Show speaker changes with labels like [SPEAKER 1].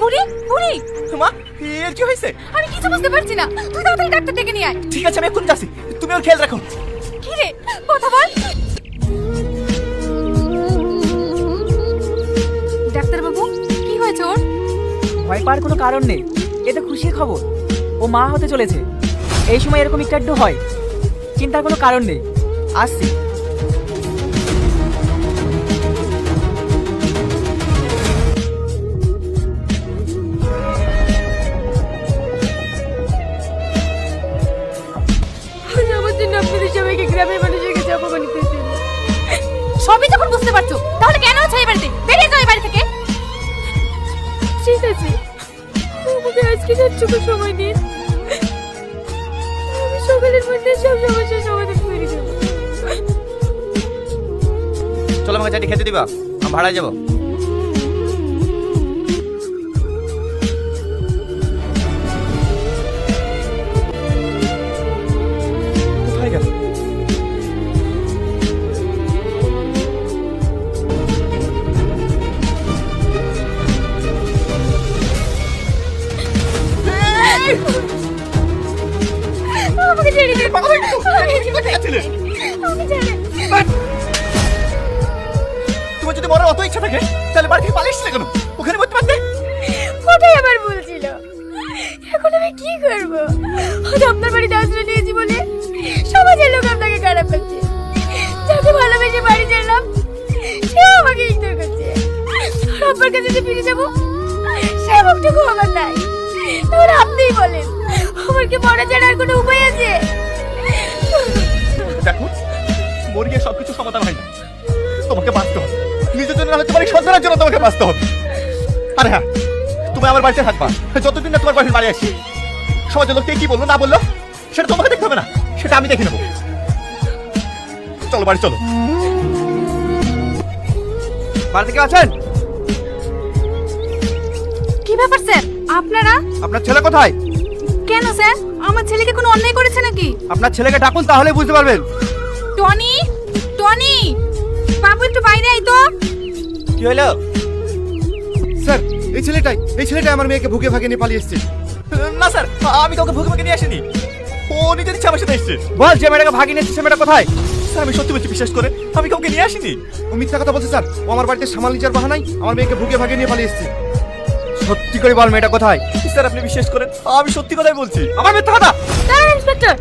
[SPEAKER 1] বুড়ি বুড়ি
[SPEAKER 2] মা এর কি হয়েছে?
[SPEAKER 1] আমি কিছু বুঝতে পারছি না, তুই তাড়াতাড়ি ডাক্তার ডেকে নিয়ে আয়।
[SPEAKER 2] ঠিক আছে আমি এখন যাচ্ছি, তুমি ওর খেয়াল রাখো।
[SPEAKER 1] কি রে, কথা বল। ডাক্তার বাবু, কি হয়েছে ওর?
[SPEAKER 3] ভয় পাওয়ার কোনো কারণ নেই, এটা খুশির খবর। ও মা হতে চলেছে। এই সময় এরকম একটু হয়, চিন্তার কোনো কারণ নেই। আসছি।
[SPEAKER 1] আমার জন্য আপনাদের সবাইকে গ্রামের মানুষের কাছে অপমানিত হতে হলো। সবই যখন বুঝতে পারছো, তাহলে কেন আছো এই বাড়িতে? বেরিয়ে যাও এই বাড়ি থেকে। ঠিক আছে, আমাকে আজকে যাচ্ছুকু সময় দিন, আমি সকালের মধ্যে সব সমস্যার সমাধান করে দেবো।
[SPEAKER 2] চলো আমাকে চাটি খেতে দিবা, আমি ভাড়ায় যাবো। কোথায় গেল?
[SPEAKER 1] আমাকে ছেড়ে দিন।
[SPEAKER 2] তোমার যদি মরার অত ইচ্ছা থাকে তাহলে বাড়ি থেকে পালিয়েছিলে কেন? ওখানে মরতে পারতে।
[SPEAKER 1] ওটাই আমার বলছিল। এখন আমি কি করব? আজ আপনার বাড়িতে আশ্রয় নিয়েছি বলে সমাজের লোক আপনাকে খারাপ করছে। যাকে ভালোবেসে বাড়ি চাইলাম সে আমাকে ইগনোর করছে। আর আপনার কাছে যে ফিরে যাবো সে মুখটুকু আমার নাই। তাহলে আপনিই বলেন, আমার কি মরা ছাড়া আর কোনো উপায় আছে?
[SPEAKER 2] দেখো, মরে গিয়ে সবকিছু সমাধান হয় না, তোমাকে বাঁচতে হবে। নিজের জন্য না হলে তোমার এই সন্তানের জন্য তোমাকে বাঁচতে হবে। আরে হ্যাঁ, তুমি আমার বাড়িতে থাকবা যতদিন না তোমার বাড়ির বাড়ি আসি। সমাজের লোককে কি বললো না বললো সেটা তোমাকে দেখতে হবে না, সেটা আমি দেখে নেবো। চলো বাড়ি চলো। বাড়িতে কেউ আছেন?
[SPEAKER 1] কি ব্যাপার স্যার আপনারা?
[SPEAKER 2] আপনার ছেলে কোথায়?
[SPEAKER 1] কেন স্যার, আমার ছেলেকে কোনো অন্যায় করেছে নাকি?
[SPEAKER 2] আপনার ছেলেকে ডাকুন, তাহলে বুঝতে পারবেন।
[SPEAKER 1] টনি, টনি বাবু একটু বাইরে আয় তো।
[SPEAKER 2] কি হলো?
[SPEAKER 4] স্যার, এই ছেলেটাই আমার মেয়েকে ভুকে ভাগে নিয়ে পালিয়ে এসেছে।
[SPEAKER 2] না স্যার, আমি কাউকে ভুকে ভুকে নিয়ে আসিনি, ও নিজের ইচ্ছা আমার সাথে এসছে।
[SPEAKER 4] বল, যে মেয়েটাকে ভাগিয়ে নিয়ে এসেছে, সে মেয়েটা কোথায়?
[SPEAKER 2] স্যার আমি সত্যি বলছি, বিশ্বাস করে আমি কাউকে নিয়ে আসিনি।
[SPEAKER 4] ও মিথ্যা কথা বলছে স্যার। ও আমার বাড়িতে সামাল নিচার বাহানায় আমার মেয়েকে ভুকে ভাগে নিয়ে পালিয়ে এসেছে। সত্যি করে বল, মেয়েটা কোথায়?
[SPEAKER 2] স্যার আপনি বিশ্বাস করেন, আমি সত্যি কথাই বলছি। আমার মিথ্যা কথা?
[SPEAKER 1] দাঁড়ান ইন্সপেক্টর,